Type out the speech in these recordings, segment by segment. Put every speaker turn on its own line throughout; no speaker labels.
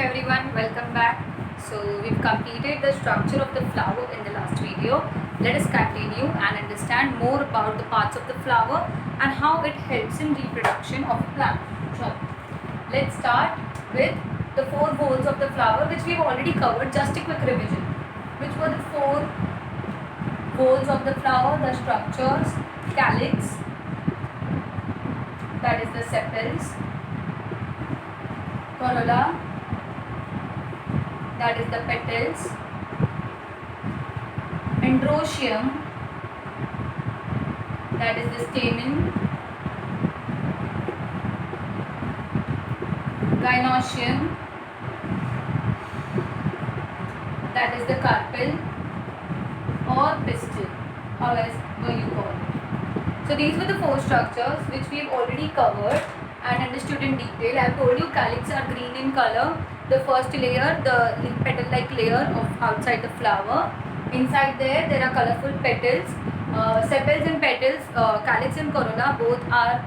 everyone, welcome back. So we've completed the structure of the flower in the last video. Let us continue and understand more about the parts of the flower and how it helps in reproduction of a plant. So let's start with the four whorls of the flower, which we've already covered. Just a quick revision. Which were the four whorls of the flower? The structures: calyx, that is the sepals; corolla, that is the petals; androecium, that is the stamen; gynoecium, that is the carpel or pistil, however you call it. So these were the four structures which we have already covered and understood in detail. I have told you calyx are green in color. The first layer, the petal-like layer of outside the flower. Inside there are colorful petals. Sepals and petals, calyx and corolla, both are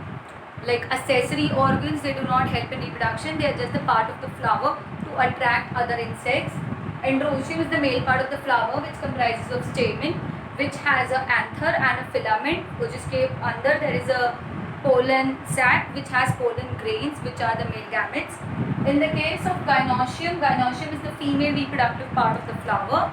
like accessory organs. They do not help in reproduction. They are just the part of the flower to attract other insects. Androecium is the male part of the flower, which comprises of stamen, which has an anther and a filament, which is kept under. There is a pollen sac which has pollen grains, which are the male gametes. In the case of gynoecium, gynoecium is the female reproductive part of the flower,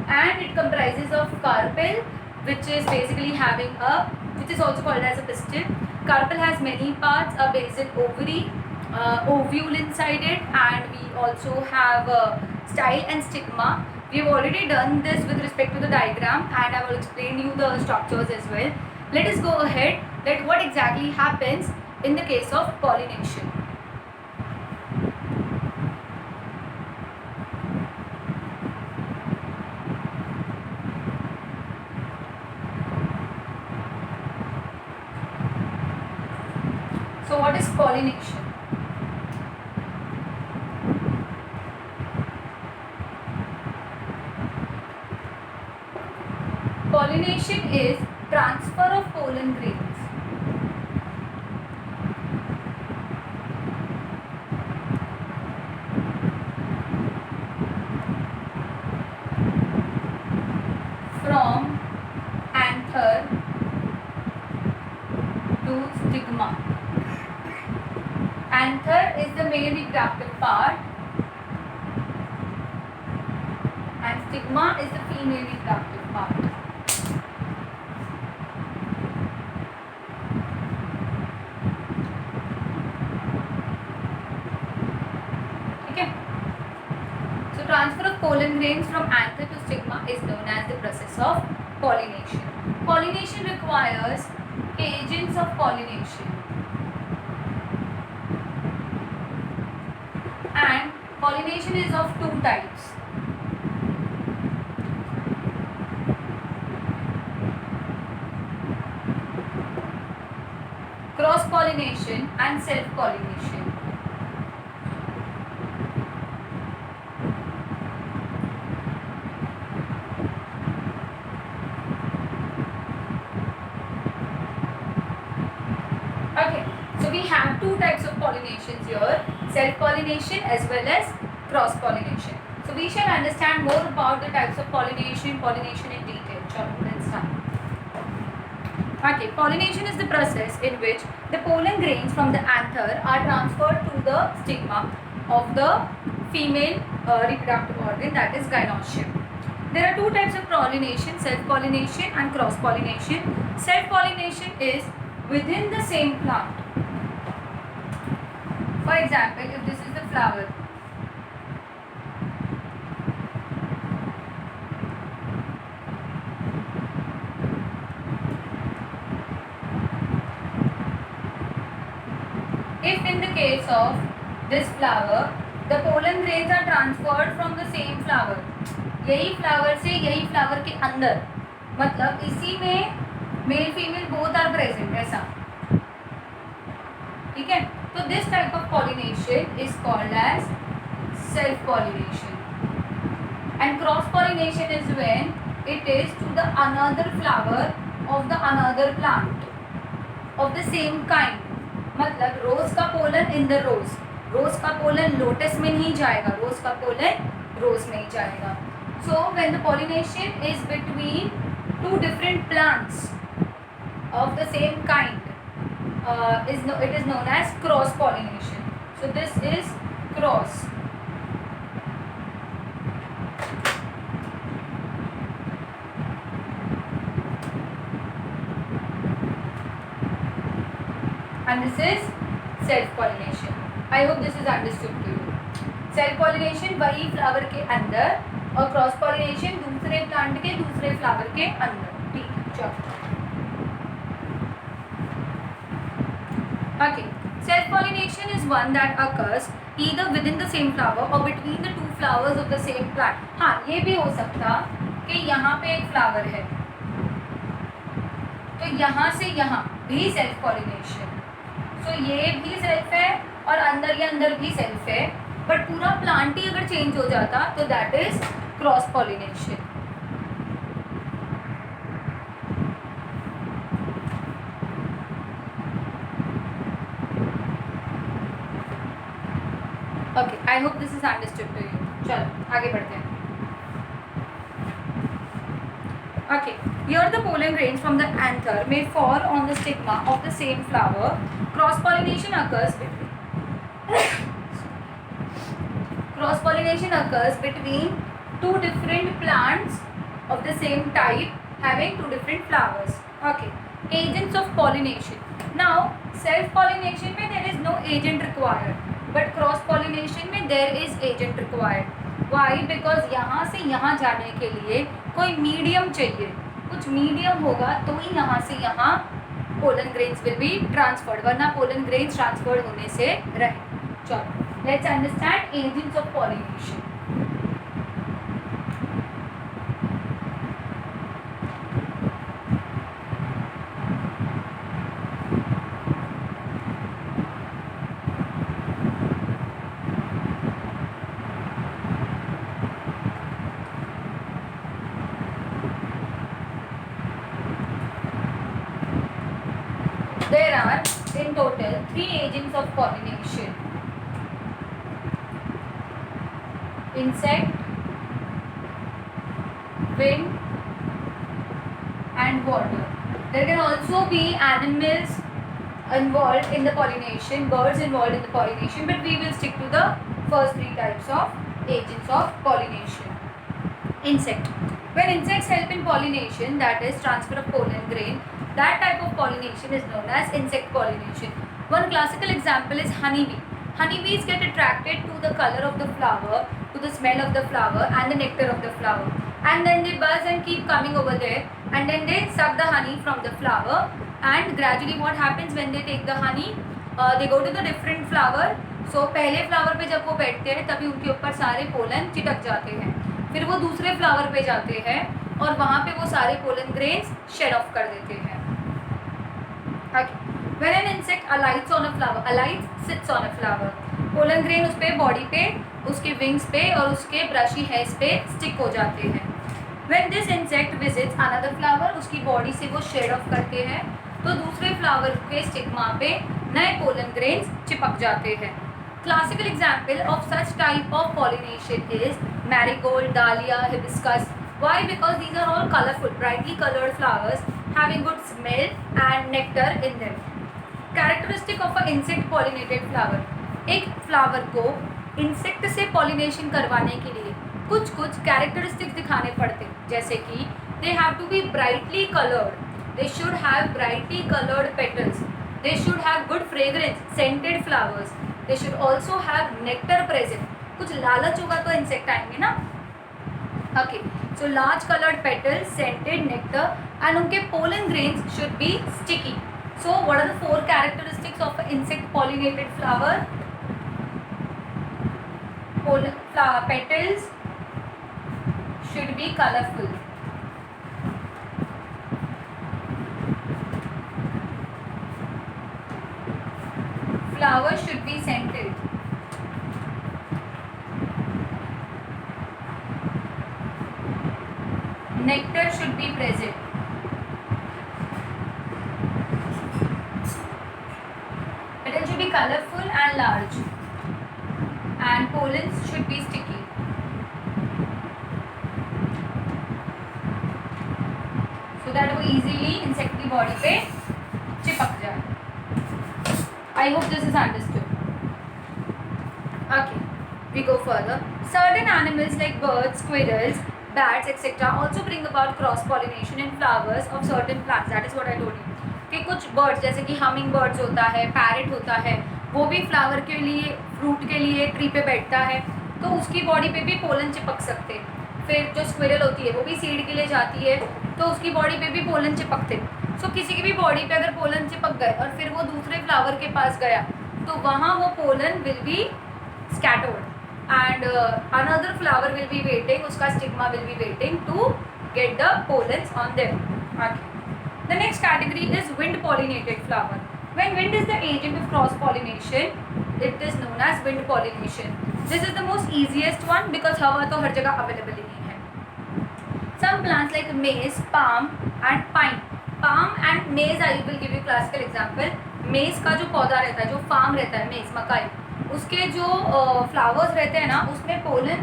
and it comprises of carpel, which is basically having a, which is also called as a pistil. Carpel has many parts: a basal ovary, ovule inside it, and we also have style and stigma. We have already done this with respect to the diagram, and I will explain you the structures as well. Let us go ahead. That what exactly happens in the case of pollination. So what is pollination? Pollination is transfer of pollen grains from anther to stigma. Anther is the male reproductive part and stigma is the female reproductive part. Okay. So transfer of pollen grains from anther to stigma is known as the process of pollination. Pollination requires agents of pollination. And pollination is of two types. Cross pollination and self pollination. Okay, so we have two types of pollinations here: self-pollination as well as cross-pollination. So we shall understand more about the types of pollination in detail. Chalo, let's start. Okay, pollination is the process in which the pollen grains from the anther are transferred to the stigma of the female reproductive organ, that is gynoecium. There are two types of pollination: self-pollination and cross-pollination. Self-pollination is within the same plant. For example, if this is the flower, if in the case of this flower, the pollen grains are transferred from the same flower, यही flower से यही flower के अंदर, मतलब इसी में male female both are present, ऐसा, ठीक है. तो this type of pollination is called as self pollination. And cross pollination is when it is to the another flower of the another plant of the same kind. मतलब रोज का pollen in the रोज, रोज का pollen lotus में नहीं जाएगा, रोज का pollen रोज में ही जाएगा. So when the pollination is between two different plants of the same kind, it is known as cross pollination. So this is cross. And this is self pollination. I hope this is understood to you. Self pollination वही flower के अंदर और cross pollination दूसरे plant के दूसरे flower के अंदर. ठीक, चलो. Okay, self pollination is one that occurs either within the same flower or between the two flowers of the same plant. हाँ, ये भी हो सकता कि यहाँ पे एक फ्लावर है तो यहाँ से यहाँ भी सेल्फ पॉलिनेशन. तो ये भी सेल्फ है और अंदर ये अंदर भी सेल्फ है, बट पूरा प्लांट ही अगर चेंज हो जाता तो that is cross pollination. Okay, I hope this is understood to you. चलो आगे बढ़ते हैं. Okay, here the pollen grains from the anther may fall on the stigma of the same flower. Cross pollination occurs between two different plants of the same type having two different flowers. Okay, agents of pollination. Now self pollination में there is no agent required, but cross pollination में there is agent required. Why? Because यहाँ से यहाँ जाने के लिए कोई medium चाहिए, कुछ मीडियम होगा तो ही यहाँ से यहाँ pollen grains will be transferred, वरना पोलन ग्रेन्स ट्रांसफर्ड होने से रहे. चलो let's understand agents of pollination. There are in total 3 agents of pollination: insect, wind and water. There can also be animals involved in the pollination, birds involved in the pollination, but we will stick to the first 3 types of agents of pollination. Insect. When insects help in pollination, that is transfer of pollen grain, that type of pollination is known as insect pollination. One classical example is honeybee. Honeybees get attracted to the color of the flower, to the smell of the flower and the nectar of the flower, and then they buzz and keep coming over there, and then they suck the honey from the flower, and gradually what happens when they take the honey, they go to the different flower. So पहले flower पे जब वो बैठते हैं तभी उनके ऊपर सारे पोलन चिटक जाते हैं, फिर वो दूसरे फ्लावर पे जाते हैं और वहाँ पे वो सारे पोलन ग्रेन्स शेड ऑफ कर देते हैं. When an insect alights on a flower, alights sits on a flower, pollen grain उस पे बॉडी पे, उसके विंग्स पे और उसके ब्रशी हेयर्स पे स्टिक हो जाते हैं. When this insect visits another flower, उसकी बॉडी से वो शेड ऑफ करते हैं तो दूसरे फ्लावर के स्टिग्मा पे नए पोलन ग्रेन्स चिपक जाते हैं. Classical example of such type of pollination is marigold, dahlia, hibiscus. Why? Because these are all colorful, brightly colored flowers having good smell and nectar in them. Characteristic of a insect pollinated flower. एक flower को insect से pollination करवाने के लिए कुछ कुछ characteristics दिखाने पड़ते हैं, जैसे कि they have to be brightly coloured, they should have brightly coloured petals, they should have good fragrance, scented flowers, they should also have nectar present. कुछ लालच होगा तो इंसेक्ट आएंगे ना. Okay, so large coloured petals, scented nectar and उनके pollen grains should be sticky. So what are the 4 characteristics of an insect pollinated flower? Petals should be colorful. Flowers should be scented. Nectar should be present. Petals should be colorful and large. and pollens should be sticky. So that वो easily insect की body पे चिपक जाए. I hope this is understood. Okay, we go further. Certain animals like birds, squirrels, bats, etc. also bring about cross pollination in flowers of certain plants. That is what I told you. कि कुछ birds जैसे कि humming birds होता है, parrot होता है, वो भी flower के लिए, fruit के लिए tree पे बैठता है, तो उसकी body पे भी pollen चिपक सकते हैं. फिर जो squirrel होती है वो भी seed के लिए जाती है, तो उसकी body पे भी pollen चिपकते हैं. So किसी की भी body पे अगर pollen चिपक गए और फिर वो दूसरे flower के पास गया, तो वहाँ वो pollen will be scattered and another flower will be waiting, उसका stigma will be waiting to get the pollens on them. Okay. The next category is wind pollinated flower. When wind is the agent of cross pollination, it is known as wind pollination. This is the most easiest one because हवा तो हर जगह available ही है. Some plants like maize, palm and pine. Palm and maize, I will give you classical example. Maize का जो पौधा रहता है, जो farm रहता है, maize मकाई, उसके जो फ्लावर्स रहते हैं ना, उसमें पोलन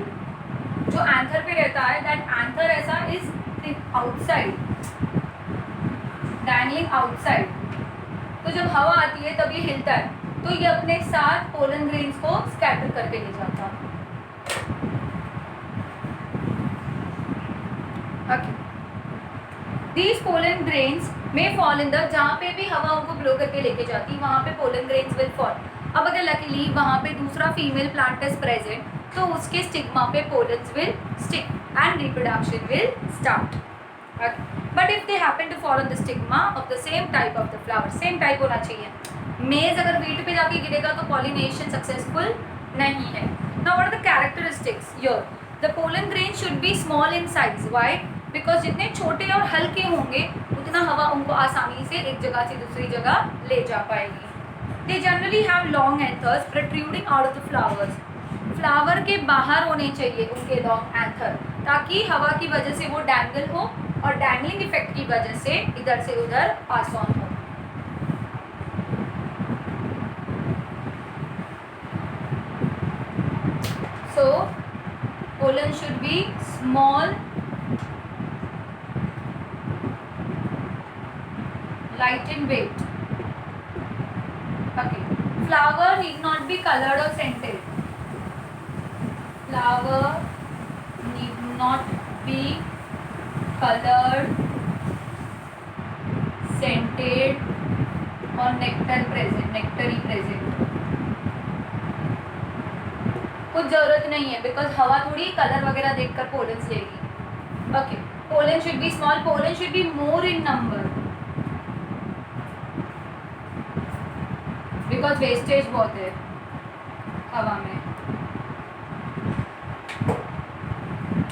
जो एंथर पे रहता है, दैट एंथर ऐसा इज आउटसाइड, डैंगलिंग आउटसाइड. तो जब हवा आती है तब ये हिलता है, तो ये अपने साथ पोलन ग्रेन्स को स्कैटर करके ले जाता है. ओके, दीज पोलन ग्रेन्स में फॉल इन द, जहाँ पे भी हवा उनको ब्लो करके लेके जाती है वहाँ पे पोलन ग्रेन्स विल फॉल. अब अगर लकीली वहाँ पे दूसरा फीमेल प्लांट इज प्रेजेंट, तो उसके स्टिग्मा पे pollens will stick and reproduction will start. But if they happen to follow the stigma of the same type of the flower, same type होना चाहिए. मेज अगर वीट पे जाके गिरेगा तो पॉलिनेशन सक्सेसफुल नहीं है. Now what are the characteristics here? The pollen grain should be small in size. Why? Because जितने छोटे और हल्के होंगे उतना हवा उनको आसानी से एक जगह से दूसरी जगह ले जा पाएगी. They generally have long anthers protruding out of the flowers. Flower के बाहर होने चाहिए उनके लॉन्ग एंथर, ताकि हवा की वजह से वो डैंगल हो और डैंगलिंग इफेक्ट की वजह से इधर से उधर पास ऑन हो. So pollen should be small, light in weight. Okay. Flower need not be colored or scented. Flower need not be colored, scented or nectar present, nectary present. कुछ जरूरत नहीं है बिकॉज हवा थोड़ी कलर वगैरह देखकर pollens लेगी. Okay, pollen should be small, pollen should be more in number because wastage बहुत है हवा में.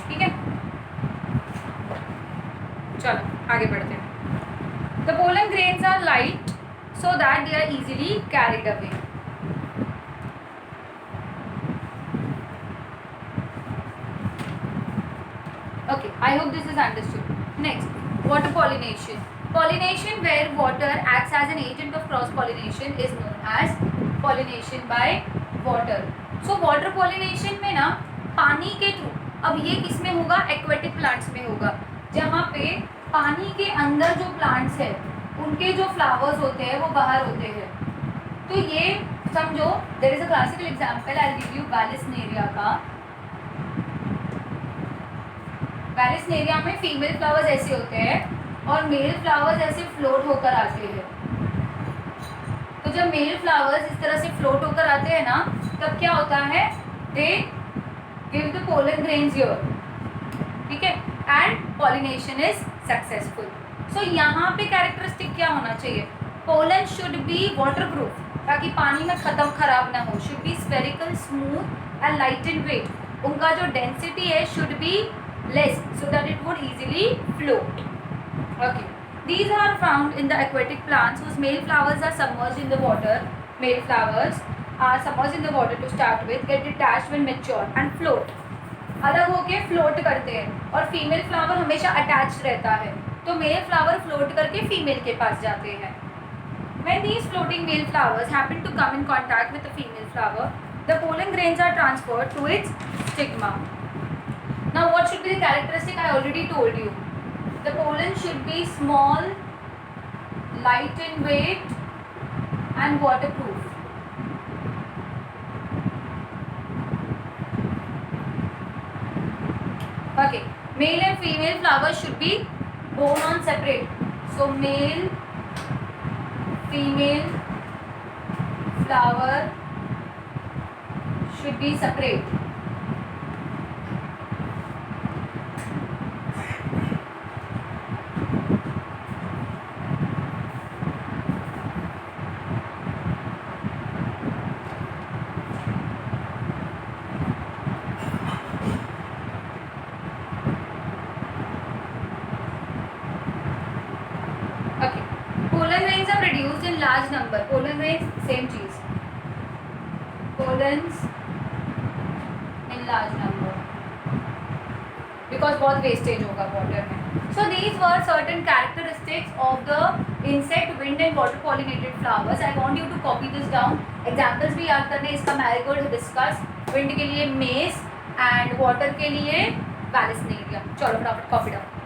ठीक है, चलो आगे बढ़ते हैं. The pollen grains are light so that they are easily carried away. Okay, I hope this is understood. Next, water pollination. Pollination where water acts as an agent of cross pollination is known as pollination by water. So water pollination में ना पानी के through, अब ये किसमें होगा? Aquatic plants में होगा, जहाँ पे पानी के अंदर जो प्लांट्स है उनके जो फ्लावर्स होते हैं वो बाहर होते हैं. तो ये समझो, there is a classical example, I will give you Vallisneria का. बैलिस्नेरिया में फीमेल फ्लावर्स ऐसे होते हैं और मेल फ्लावर्स ऐसे फ्लोट होकर आते हैं. तो जब मेल फ्लावर्स इस तरह से फ्लोट होकर आते हैं ना, तब क्या होता है? They give the pollen grains here. ठीक है, and pollination is successful. So यहाँ पे कैरेक्टरिस्टिक क्या होना चाहिए? Pollen should be water proof, ताकि पानी में खराब ना हो. Should be spherical, smooth and light in weight. उनका जो डेंसिटी है should be less so that it would easily float. Okay, these are found in the aquatic plants whose male flowers are submerged in the water. Male flowers are submerged in the water to start with, get detached when mature and float. अलग होके float करते हैं और female flower हमेशा attached रहता है, तो male flower float करके फीमेल के पास जाते हैं. When these floating male flowers happen to come in contact with the female flower, the pollen grains are transferred to its stigma. Now what should be the characteristic? I already told you. The pollen should be small, light in weight and waterproof. Okay, male and female flowers should be borne on separate. So male, female flower should be separate. Okay, pollen grains are produced in large number. Pollen grains, same cheese. Pollens in large number because बहुत wastage होगा water में. So these were certain characteristics of the insect, wind and water pollinated flowers. I want you to copy this down. Examples भी याद करने. इसका marigold discuss. Wind के लिए mace and water के लिए vallisneria. चलो फटाफट copy down.